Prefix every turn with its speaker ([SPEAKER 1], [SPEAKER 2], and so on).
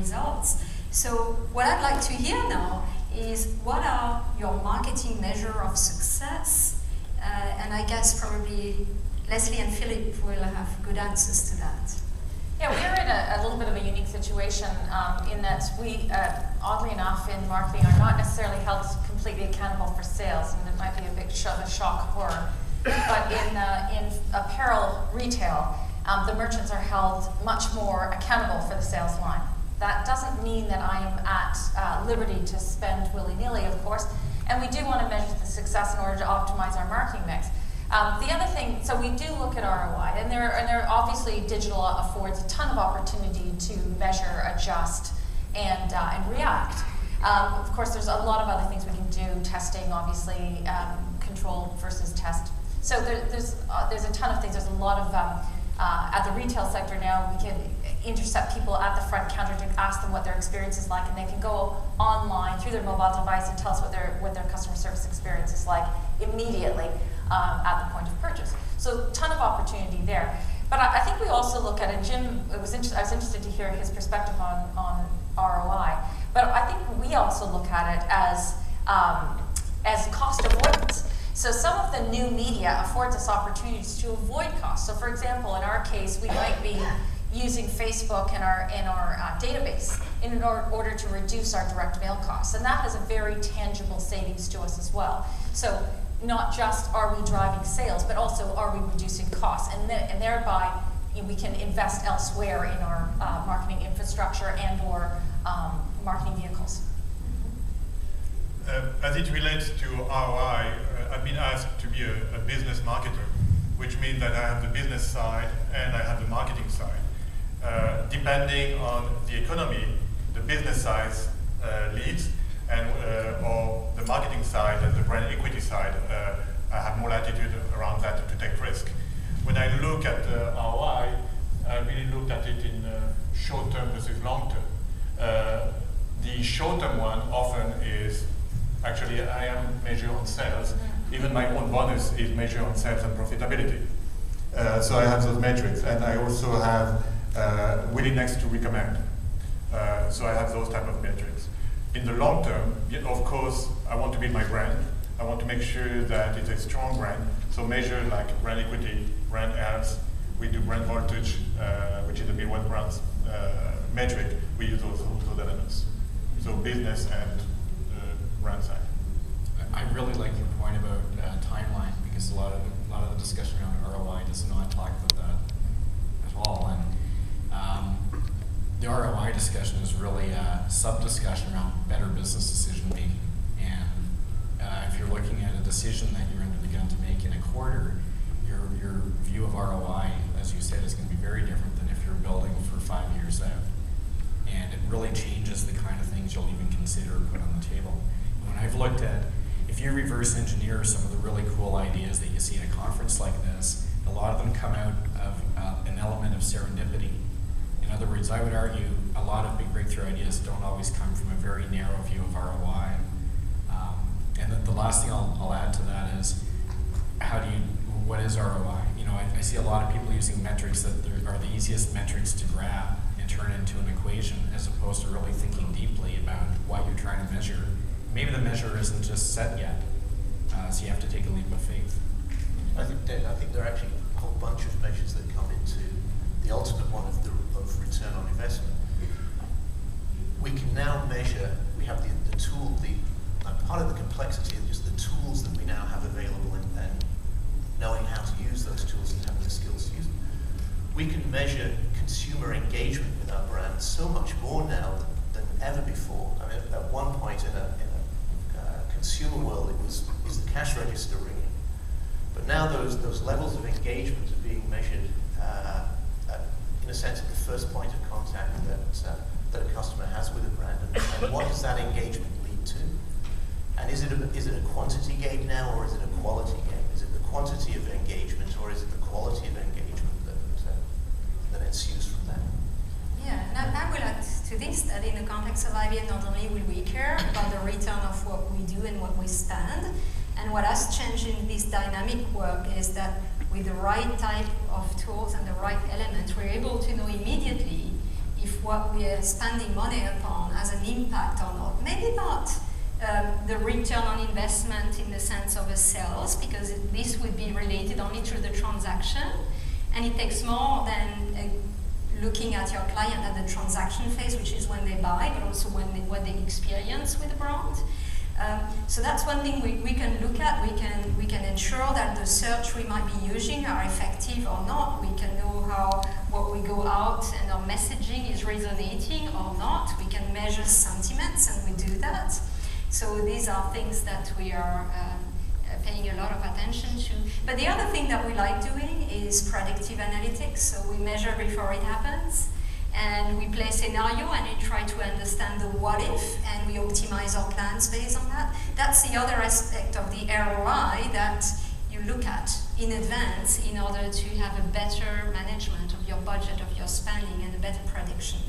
[SPEAKER 1] results. So what I'd like to hear now is what are your marketing measure of success? And I guess probably Leslie and Philip will have good answers to that.
[SPEAKER 2] Yeah, we're in a little bit of a unique situation in that we, oddly enough, in marketing are not necessarily held completely accountable for sales, and it might be a bit of a shock horror. But in apparel retail, the merchants are held much more accountable for the sales line. That doesn't mean that I am at liberty to spend willy-nilly, of course, and we do want to measure the success in order to optimize our marketing mix. The other thing, so we do look at ROI, and there obviously digital affords a ton of opportunity to measure, adjust, and react. Of course, there's a lot of other things we can do, testing, obviously, control versus test. So there's a ton of things. There's a lot of, at the retail sector now, we can intercept people at the front counter to ask them what their experience is like, and they can go online through their mobile device and tell us what their customer service experience is like immediately at the point of purchase. So a ton of opportunity there. But I think we also look at it. Jim, I was interested to hear his perspective on ROI. But I think we also look at it as cost avoidance. So some of the new media affords us opportunities to avoid costs. So for example, in our case, we might be using Facebook in our database in order to reduce our direct mail costs. And that has a very tangible savings to us as well. So not just are we driving sales, but also are we reducing costs? And thereby, we can invest elsewhere in our marketing infrastructure and or marketing vehicles.
[SPEAKER 3] As it relates to ROI, I've been asked to be a business marketer, which means that I have the business side and I have the marketing side. Depending on the economy, the business side leads, and or the marketing side and the brand equity side, I have more latitude around that to take risk. When I look at ROI, I really looked at it in short-term versus long-term. The short-term one often is, actually I am measured on sales. Even my own bonus is measured on sales and profitability. So I have those metrics, and I also have willingness to recommend. So I have those type of metrics. In the long term, of course, I want to build my brand. I want to make sure that it's a strong brand. So measure like brand equity, brand health. We do brand voltage, which is a Billboard brands metric. We use those elements. So business and brand side.
[SPEAKER 4] I really like your point about timeline, because a lot of the discussion around ROI does not talk about that at all. And the ROI discussion is really a sub-discussion around better business decision making. And if you're looking at a decision that you're under the gun to make in a quarter, your view of ROI, as you said, is going to be very different than if you're building for 5 years out. And it really changes the kind of things you'll even consider or put on the table. When I've looked at, if you reverse engineer some of the really cool ideas that you see at a conference like this, a lot of them come out of an element of serendipity. In other words, I would argue a lot of big breakthrough ideas don't always come from a very narrow view of ROI. And the last thing I'll add to that is, what is ROI? You know, I see a lot of people using metrics that are the easiest metrics to grab and turn into an equation, as opposed to really thinking deeply about what you're trying to measure. Maybe the measure isn't just set yet, so you have to take a leap of faith.
[SPEAKER 5] I think there are actually a whole bunch of measures that come into the ultimate one of return on investment. We can now measure, we have the tool, part of the complexity is just the tools that we now have available, and knowing how to use those tools and having the skills to use them. We can measure consumer engagement with our brand so much more now than ever before. I mean, at one point in a consumer world, it was, is the cash register ringing? But now those levels of engagement are being measured in a sense at the first point of contact that a customer has with a brand, and what does that engagement lead to? And is it a quantity game now, or is it a quality game? Is it the quantity of engagement, or is it the quality of engagement that ensues from that?
[SPEAKER 1] Yeah, and I will add to this that in the context of IBM, not only will we care about the return of what we do and what we spend, and what has changed in this dynamic work is that with the right type of tools and the right elements, we're able to know immediately if what we are spending money upon has an impact or not. Maybe not the return on investment in the sense of a sales, because this would be related only through the transaction, and it takes more than looking at your client at the transaction phase, which is when they buy, but also what they experience with the brand. So that's one thing we can look at. We can ensure that the search we might be using are effective or not. We can know how what we go out and our messaging is resonating or not. We can measure sentiments, and we do that. So these are things that we are paying a lot of attention to. But the other thing that we like doing is predictive analytics. So we measure before it happens, and we play a scenario, and we try to understand the what if, and we optimize our plans based on that. That's the other aspect of the ROI that you look at in advance in order to have a better management of your budget, of your spending, and a better prediction.